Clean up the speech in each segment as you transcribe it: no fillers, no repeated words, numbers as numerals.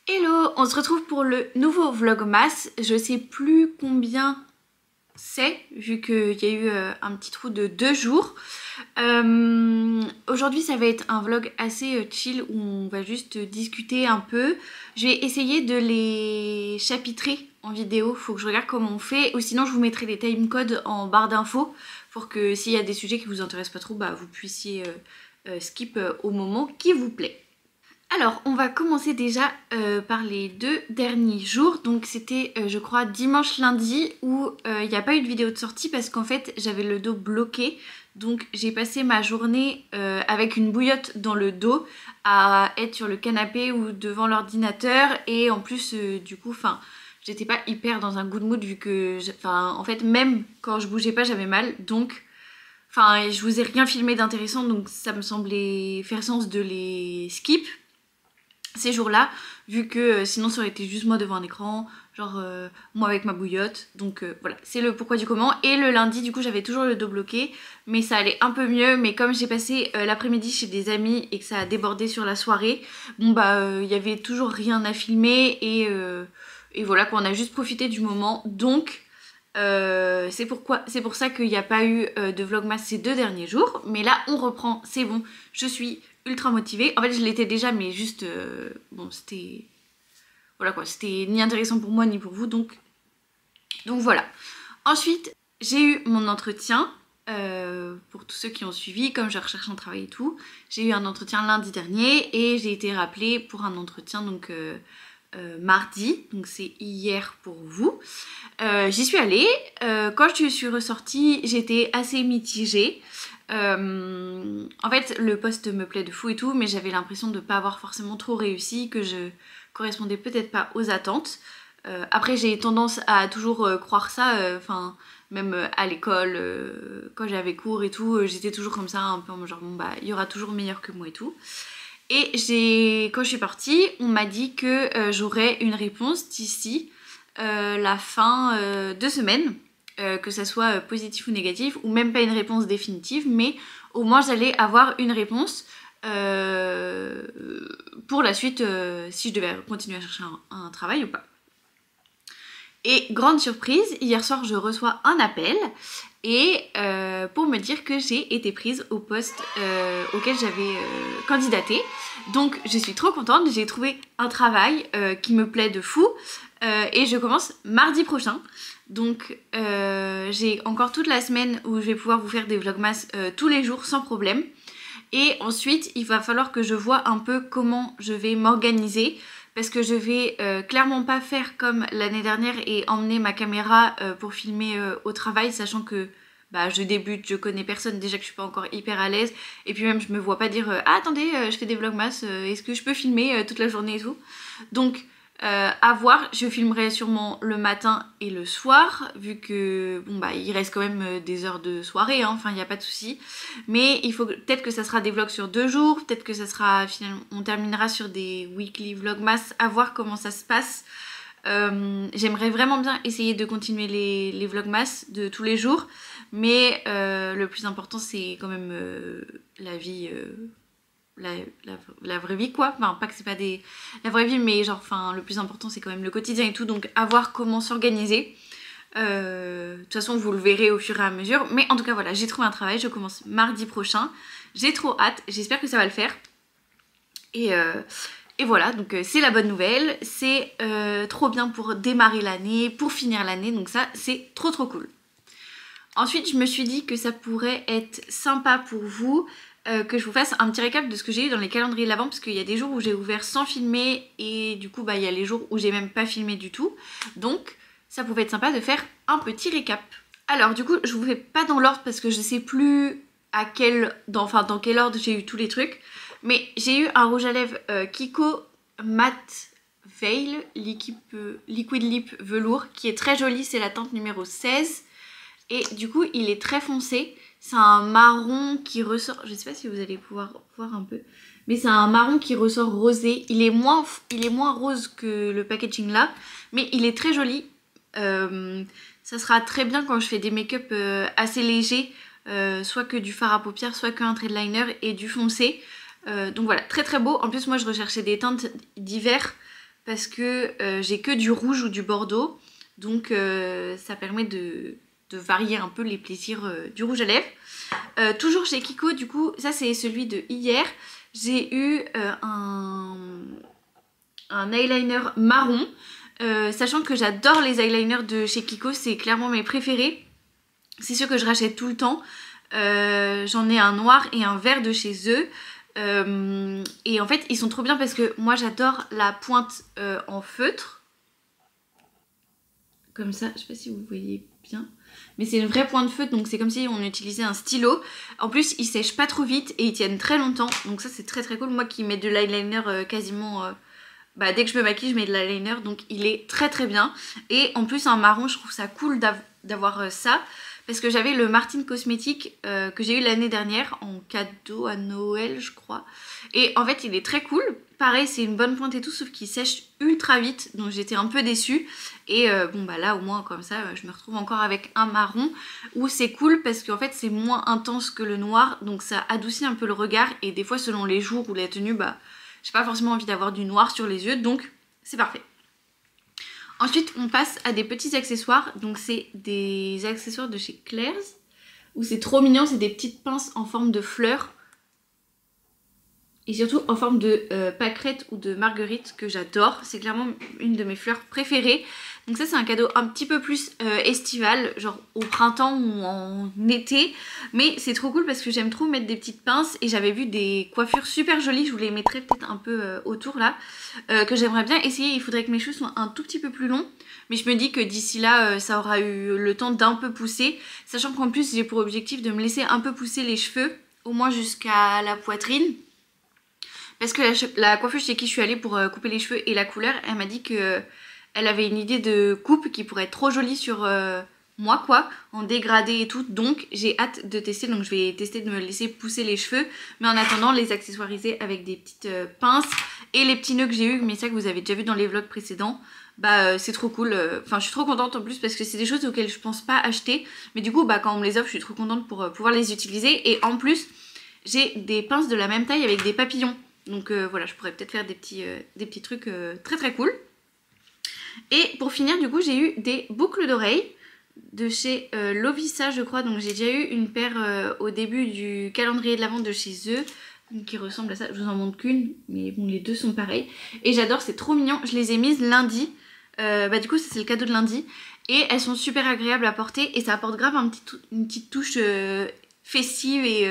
Hello, on se retrouve pour le nouveau vlogmas. Je sais plus combien c'est, vu qu'il y a eu un petit trou de 2 jours. Aujourd'hui ça va être un vlog assez chill où on va juste discuter un peu. Je vais essayer de les chapitrer en vidéo, faut que je regarde comment on fait. Ou sinon je vous mettrai les timecodes en barre d'infos pour que s'il y a des sujets qui vous intéressent pas trop, bah, vous puissiez skip au moment qui vous plaît. Alors, on va commencer déjà par les 2 derniers jours. Donc c'était, je crois, dimanche, lundi où il n'y a pas eu de vidéo de sortie parce qu'en fait, j'avais le dos bloqué. Donc j'ai passé ma journée avec une bouillotte dans le dos à être sur le canapé ou devant l'ordinateur. Et en plus, du coup, j'étais pas hyper dans un good mood vu que, en fait, même quand je bougeais pas, j'avais mal. Donc, je vous ai rien filmé d'intéressant, donc ça me semblait faire sens de les skip ces jours-là, vu que sinon ça aurait été juste moi devant un écran, genre moi avec ma bouillotte. Donc voilà, c'est le pourquoi du comment. Et le lundi, du coup, j'avais toujours le dos bloqué, mais ça allait un peu mieux. Mais comme j'ai passé l'après-midi chez des amis et que ça a débordé sur la soirée, bon bah il y avait toujours rien à filmer et voilà quoi, on a juste profité du moment. Donc c'est pour ça qu'il n'y a pas eu de vlogmas ces 2 derniers jours. Mais là on reprend, c'est bon, je suis ultra motivée. En fait je l'étais déjà, mais juste bon, c'était voilà quoi, c'était ni intéressant pour moi ni pour vous, donc voilà. Ensuite j'ai eu mon entretien pour tous ceux qui ont suivi, comme je recherche un travail et tout. J'ai eu un entretien lundi dernier et j'ai été rappelée pour un entretien donc mardi, donc c'est hier pour vous. J'y suis allée. Quand je suis ressortie, j'étais assez mitigée. En fait, le poste me plaît de fou et tout, mais j'avais l'impression de ne pas avoir forcément trop réussi, que je correspondais peut-être pas aux attentes. Après, j'ai tendance à toujours croire ça, même à l'école, quand j'avais cours et tout, j'étais toujours comme ça, un peu en genre bon bah il y aura toujours meilleur que moi et tout. Et quand je suis partie, on m'a dit que j'aurais une réponse d'ici la fin de semaine, que ça soit positif ou négatif, ou même pas une réponse définitive, mais au moins j'allais avoir une réponse pour la suite, si je devais continuer à chercher un travail ou pas. Et grande surprise, hier soir je reçois un appel et pour me dire que j'ai été prise au poste auquel j'avais candidaté. Donc je suis trop contente, j'ai trouvé un travail qui me plaît de fou et je commence mardi prochain. Donc j'ai encore toute la semaine où je vais pouvoir vous faire des vlogmas tous les jours sans problème. Et ensuite il va falloir que je vois un peu comment je vais m'organiser. Parce que je vais clairement pas faire comme l'année dernière et emmener ma caméra pour filmer au travail, sachant que bah, je débute, je connais personne, déjà que je suis pas encore hyper à l'aise. Et puis même je me vois pas dire ah attendez, je fais des vlogmas, est-ce que je peux filmer toute la journée et tout. Donc à voir, je filmerai sûrement le matin et le soir, vu que bon bah il reste quand même des heures de soirée, hein, enfin il n'y a pas de souci. Mais il faut peut-être que ça sera des vlogs sur 2 jours, peut-être que ça sera finalement, on terminera sur des weekly vlogmas, à voir comment ça se passe. J'aimerais vraiment bien essayer de continuer les vlogmas de tous les jours, mais le plus important c'est quand même la vie. La vraie vie quoi, enfin pas que c'est pas la vraie vie, mais genre le plus important c'est quand même le quotidien et tout, donc à voir comment s'organiser. De toute façon vous le verrez au fur et à mesure, mais en tout cas voilà, j'ai trouvé un travail, je commence mardi prochain, j'ai trop hâte, j'espère que ça va le faire et voilà, donc c'est la bonne nouvelle, c'est trop bien pour démarrer l'année, pour finir l'année, donc ça c'est trop cool. Ensuite je me suis dit que ça pourrait être sympa pour vous que je vous fasse un petit récap de ce que j'ai eu dans les calendriers de l'Avent, parce qu'il y a des jours où j'ai ouvert sans filmer et du coup bah il y a les jours où j'ai même pas filmé du tout, donc ça pouvait être sympa de faire un petit récap. Alors du coup je vous fais pas dans l'ordre parce que je sais plus dans quel ordre j'ai eu tous les trucs, mais j'ai eu un rouge à lèvres Kiko Matte Veil Liquid Lip Velours qui est très joli, c'est la teinte numéro 16 et du coup il est très foncé. C'est un marron qui ressort, je sais pas si vous allez pouvoir voir un peu, mais c'est un marron qui ressort rosé. Il est moins rose que le packaging là, mais il est très joli. Ça sera très bien quand je fais des make-up assez légers, soit que du fard à paupières, soit qu'un trait de liner et du foncé. Donc voilà, très beau. En plus moi je recherchais des teintes d'hiver parce que j'ai que du rouge ou du bordeaux. Donc ça permet de varier un peu les plaisirs du rouge à lèvres. Toujours chez Kiko, du coup, ça c'est celui de hier. J'ai eu un eyeliner marron. Sachant que j'adore les eyeliners de chez Kiko, c'est clairement mes préférés. C'est sûr que je rachète tout le temps. J'en ai un noir et un vert de chez eux. Et en fait ils sont trop bien parce que moi j'adore la pointe en feutre. Comme ça, je sais pas si vous voyez bien. Mais c'est une vraie pointe feutre, donc c'est comme si on utilisait un stylo. En plus ils sèchent pas trop vite et ils tiennent très longtemps. Donc ça c'est très très cool. Moi qui mets de l'eyeliner quasiment... dès que je me maquille je mets de l'eyeliner, donc il est très très bien. Et en plus un marron, je trouve ça cool d'avoir ça. Parce que j'avais le Martin Cosmétique que j'ai eu l'année dernière en cadeau à Noël je crois. Et en fait il est très cool. Pareil c'est une bonne pointe et tout, sauf qu'il sèche ultra vite. Donc j'étais un peu déçue. Et là au moins comme ça je me retrouve encore avec un marron. Où c'est cool parce qu'en fait c'est moins intense que le noir. Donc ça adoucit un peu le regard. Et des fois selon les jours ou la tenue, j'ai pas forcément envie d'avoir du noir sur les yeux. Donc c'est parfait. Ensuite on passe à des petits accessoires, donc c'est des accessoires de chez Claire's, où c'est trop mignon, c'est des petites pinces en forme de fleurs. Et surtout en forme de pâquerette ou de marguerite que j'adore, c'est clairement une de mes fleurs préférées. Donc ça c'est un cadeau un petit peu plus estival, genre au printemps ou en été. Mais c'est trop cool parce que j'aime trop mettre des petites pinces et j'avais vu des coiffures super jolies, je vous les mettrai peut-être un peu autour là, que j'aimerais bien essayer. Il faudrait que mes cheveux soient un tout petit peu plus longs. Mais je me dis que d'ici là ça aura eu le temps d'un peu pousser. Sachant qu'en plus j'ai pour objectif de me laisser un peu pousser les cheveux, au moins jusqu'à la poitrine. Parce que la coiffeuse chez qui je suis allée pour couper les cheveux et la couleur, elle m'a dit que elle avait une idée de coupe qui pourrait être trop jolie sur moi quoi, en dégradé et tout. Donc j'ai hâte de tester, donc je vais tester de me laisser pousser les cheveux. Mais en attendant les accessoiriser avec des petites pinces et les petits nœuds que j'ai eu, mais ça que vous avez déjà vu dans les vlogs précédents. C'est trop cool, enfin je suis trop contente en plus parce que c'est des choses auxquelles je pense pas acheter. Mais du coup quand on me les offre je suis trop contente pour pouvoir les utiliser. Et en plus j'ai des pinces de la même taille avec des papillons. Donc voilà, je pourrais peut-être faire des petits trucs très très cool. Et pour finir du coup j'ai eu des boucles d'oreilles de chez Lovisa je crois. Donc j'ai déjà eu une paire au début du calendrier de l'Avent de chez eux, qui ressemble à ça. Je vous en montre qu'une, mais bon les deux sont pareils. Et j'adore, c'est trop mignon. Je les ai mises lundi. Du coup ça c'est le cadeau de lundi. Et elles sont super agréables à porter et ça apporte grave une petite touche festive et...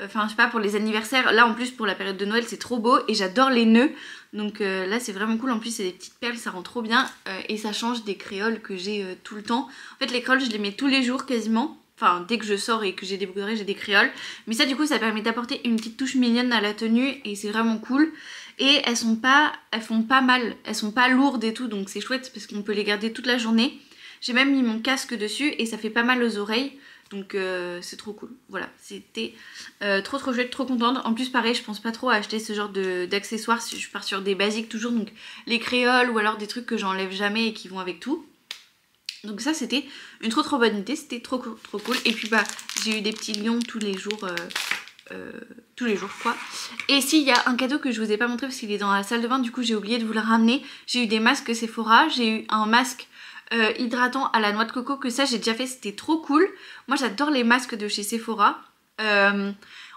Enfin je sais pas, pour les anniversaires, là en plus pour la période de Noël c'est trop beau et j'adore les nœuds. Donc là c'est vraiment cool, en plus c'est des petites perles, ça rend trop bien et ça change des créoles que j'ai tout le temps. En fait les créoles je les mets tous les jours quasiment, enfin dès que je sors et que j'ai des boucles d'oreilles j'ai des créoles. Mais ça du coup ça permet d'apporter une petite touche mignonne à la tenue et c'est vraiment cool. Et elles font pas mal, elles sont pas lourdes et tout, donc c'est chouette parce qu'on peut les garder toute la journée. J'ai même mis mon casque dessus et ça fait pas mal aux oreilles. Donc c'est trop cool, voilà, c'était trop chouette, trop contente. En plus pareil, je pense pas trop à acheter ce genre d'accessoires si je pars sur des basiques toujours, donc les créoles ou alors des trucs que j'enlève jamais et qui vont avec tout. Donc ça c'était une trop bonne idée, c'était trop cool. Et puis j'ai eu des petits lions tous les jours quoi. Et s'il y a un cadeau que je vous ai pas montré parce qu'il est dans la salle de bain, du coup j'ai oublié de vous le ramener. J'ai eu des masques Sephora, j'ai eu un masque hydratant à la noix de coco, que ça j'ai déjà fait, c'était trop cool. Moi j'adore les masques de chez Sephora. On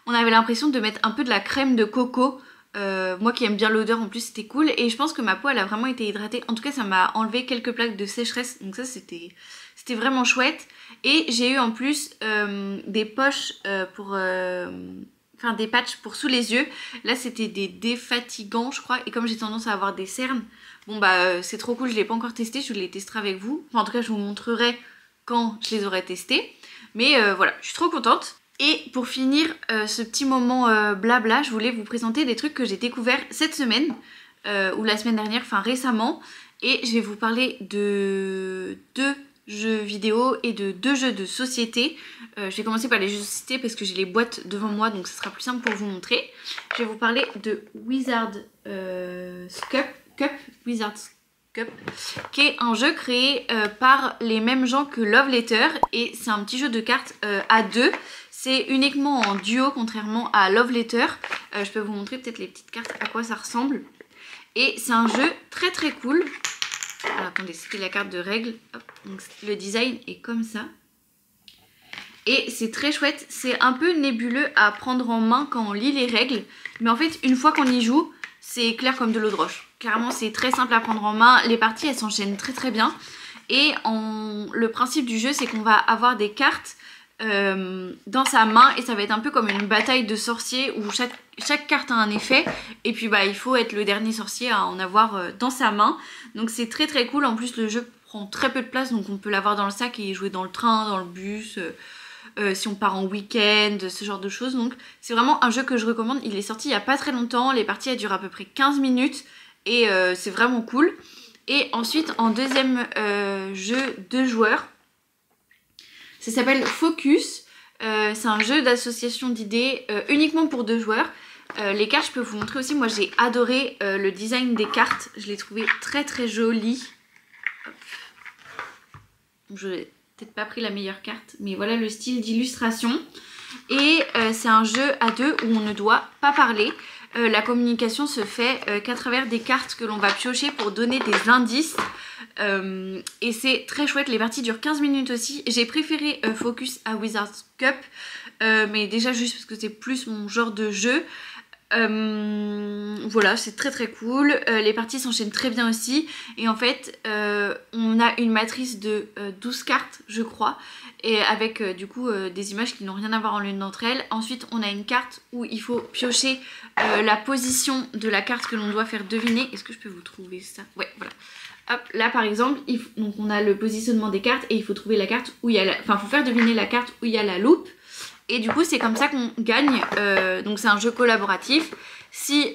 avait l'impression de mettre un peu de la crème de coco. Moi qui aime bien l'odeur en plus, c'était cool. Et je pense que ma peau elle a vraiment été hydratée. En tout cas ça m'a enlevé quelques plaques de sécheresse. Donc ça c'était vraiment chouette. Et j'ai eu en plus des poches des patchs pour sous les yeux. Là c'était des défatigants je crois. Et comme j'ai tendance à avoir des cernes, bon c'est trop cool, je l'ai pas encore testé, je les testerai avec vous. Enfin en tout cas je vous montrerai quand je les aurai testés. Mais voilà, je suis trop contente. Et pour finir ce petit moment blabla, je voulais vous présenter des trucs que j'ai découverts cette semaine ou la semaine dernière, enfin récemment. Et je vais vous parler de 2 jeux vidéo et de 2 jeux de société. Je vais commencer par les jeux de société parce que j'ai les boîtes devant moi, donc ce sera plus simple pour vous montrer. Je vais vous parler de Wizard's Cup, qui est un jeu créé par les mêmes gens que Love Letter. Et c'est un petit jeu de cartes à 2. C'est uniquement en duo contrairement à Love Letter. Je peux vous montrer peut-être les petites cartes à quoi ça ressemble. Et c'est un jeu très très cool. Alors, attendez, c'était la carte de règles. Hop, donc le design est comme ça. Et c'est très chouette. C'est un peu nébuleux à prendre en main quand on lit les règles. Mais en fait, une fois qu'on y joue, c'est clair comme de l'eau de roche. Clairement, c'est très simple à prendre en main. Les parties, elles s'enchaînent très très bien. Et le principe du jeu, c'est qu'on va avoir des cartes dans sa main. Et ça va être un peu comme une bataille de sorciers où chaque carte a un effet. Et puis bah, il faut être le dernier sorcier à en avoir dans sa main. Donc c'est très très cool. En plus, le jeu prend très peu de place. Donc on peut l'avoir dans le sac et jouer dans le train, dans le bus... si on part en week-end, ce genre de choses. Donc c'est vraiment un jeu que je recommande. Il est sorti il n'y a pas très longtemps. Les parties elles durent à peu près 15 minutes. Et c'est vraiment cool. Et ensuite en deuxième jeu 2 joueurs, ça s'appelle Focus. C'est un jeu d'association d'idées uniquement pour 2 joueurs. Les cartes je peux vous montrer aussi. Moi j'ai adoré le design des cartes. Je l'ai trouvé très très joli. Hop. Je n'ai peut-être pas pris la meilleure carte, mais voilà le style d'illustration. Et c'est un jeu à 2 où on ne doit pas parler. La communication se fait qu'à travers des cartes que l'on va piocher pour donner des indices. Et c'est très chouette, les parties durent 15 minutes aussi. J'ai préféré Focus à Wizard's Cup, mais déjà juste parce que c'est plus mon genre de jeu. Voilà, c'est très très cool. Les parties s'enchaînent très bien aussi. Et en fait, on a une matrice de 12 cartes, je crois. Et avec du coup des images qui n'ont rien à voir en l'une d'entre elles. Ensuite, on a une carte où il faut piocher la position de la carte que l'on doit faire deviner. Est-ce que je peux vous trouver ça? Ouais, voilà. Hop, là par exemple, donc on a le positionnement des cartes et il faut trouver la carte où il y a enfin, il faut faire deviner la carte où il y a la loupe. Et du coup c'est comme ça qu'on gagne, donc c'est un jeu collaboratif. Si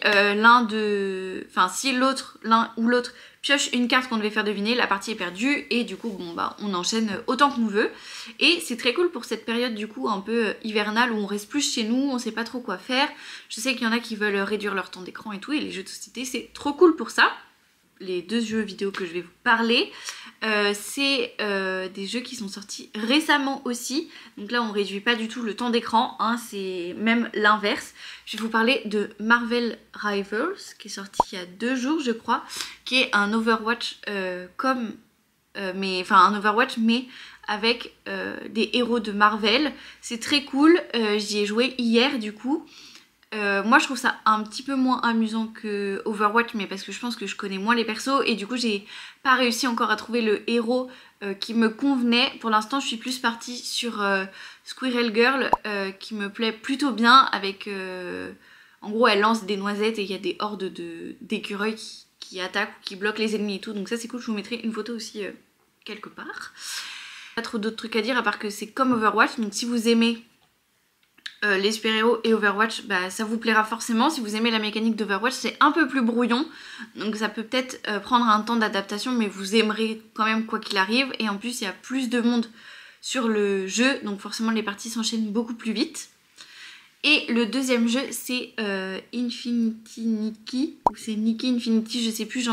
si l'un ou l'autre pioche une carte qu'on devait faire deviner, la partie est perdue et du coup bon bah on enchaîne autant qu'on veut. Et c'est très cool pour cette période du coup un peu hivernale où on reste plus chez nous, on sait pas trop quoi faire. Je sais qu'il y en a qui veulent réduire leur temps d'écran et tout, et les jeux de société c'est trop cool pour ça. Les 2 jeux vidéo que je vais vous parler, c'est des jeux qui sont sortis récemment aussi. Donc là on réduit pas du tout le temps d'écran, hein, c'est même l'inverse. Je vais vous parler de Marvel Rivals qui est sorti il y a 2 jours je crois, qui est un Overwatch un Overwatch mais avec des héros de Marvel. C'est très cool, j'y ai joué hier du coup. Moi je trouve ça un petit peu moins amusant que Overwatch, mais parce que je pense que je connais moins les persos et du coup j'ai pas réussi encore à trouver le héros qui me convenait. Pour l'instant je suis plus partie sur Squirrel Girl qui me plaît plutôt bien avec en gros elle lance des noisettes et il y a des hordes d'écureuils qui attaquent ou qui bloquent les ennemis et tout, donc ça c'est cool. Je vous mettrai une photo aussi quelque part. Pas trop d'autres trucs à dire à part que c'est comme Overwatch, donc si vous aimez les super-héros et Overwatch, bah, ça vous plaira forcément. Si vous aimez la mécanique d'Overwatch, c'est un peu plus brouillon, donc ça peut peut-être prendre un temps d'adaptation, mais vous aimerez quand même quoi qu'il arrive. Et en plus il y a plus de monde sur le jeu, donc forcément les parties s'enchaînent beaucoup plus vite. Et le deuxième jeu c'est Infinity Nikki, ou c'est Nikki Infinity, je sais plus,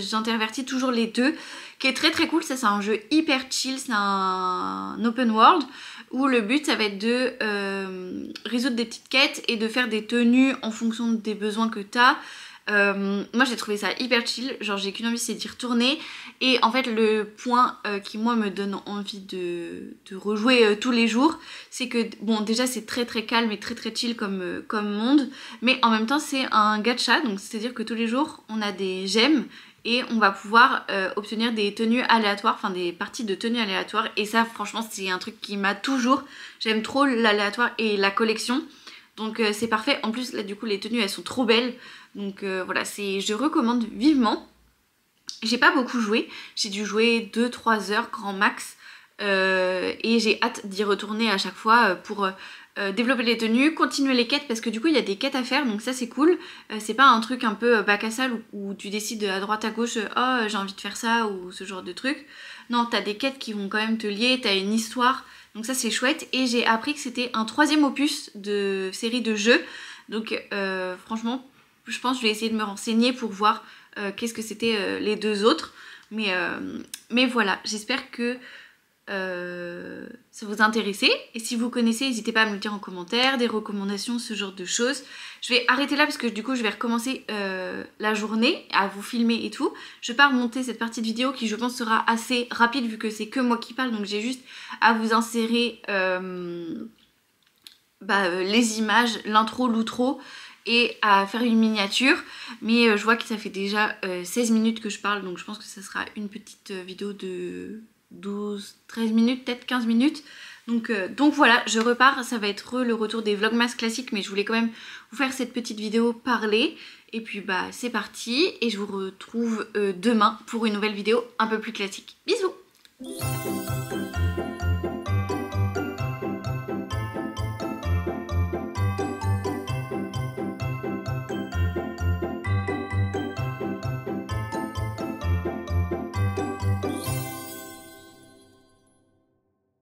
j'intervertis toujours les deux, qui est très très cool. Ça c'est un jeu hyper chill, c'est un open world où le but ça va être de résoudre des petites quêtes et de faire des tenues en fonction des besoins que t'as. Moi j'ai trouvé ça hyper chill, genre j'ai qu'une envie, c'est d'y retourner. Et en fait le point qui moi me donne envie de rejouer tous les jours, c'est que bon déjà c'est très très calme et très très chill comme monde, mais en même temps c'est un gacha, donc c'est à dire que tous les jours on a des gemmes et on va pouvoir obtenir des tenues aléatoires, enfin des parties de tenues aléatoires. Et ça franchement c'est un truc qui m'a toujours, j'aime trop l'aléatoire et la collection, donc c'est parfait. En plus là du coup les tenues elles sont trop belles, donc voilà, je recommande vivement. J'ai pas beaucoup joué, j'ai dû jouer 2-3 heures grand max, et j'ai hâte d'y retourner à chaque fois pour développer les tenues, continuer les quêtes, parce que du coup il y a des quêtes à faire, donc ça c'est cool. C'est pas un truc un peu bac à sable où tu décides à droite à gauche, oh j'ai envie de faire ça ou ce genre de truc. Non, t'as des quêtes qui vont quand même te lier, t'as une histoire, donc ça c'est chouette. Et j'ai appris que c'était un 3e opus de série de jeux, donc franchement je pense que je vais essayer de me renseigner pour voir qu'est-ce que c'était les 2 autres. Mais voilà, j'espère que ça vous intéressait. Et si vous connaissez, n'hésitez pas à me le dire en commentaire, des recommandations, ce genre de choses. Je vais arrêter là parce que du coup je vais recommencer la journée à vous filmer et tout. Je vais pas remonter cette partie de vidéo qui je pense sera assez rapide vu que c'est que moi qui parle, donc j'ai juste à vous insérer les images, l'intro, l'outro et à faire une miniature. Mais je vois que ça fait déjà 16 minutes que je parle, donc je pense que ça sera une petite vidéo de 12, 13 minutes, peut-être 15 minutes. Donc voilà, je repars, ça va être le retour des vlogmas classiques, mais je voulais quand même vous faire cette petite vidéo parler. Et puis c'est parti, et je vous retrouve demain pour une nouvelle vidéo un peu plus classique. Bisous!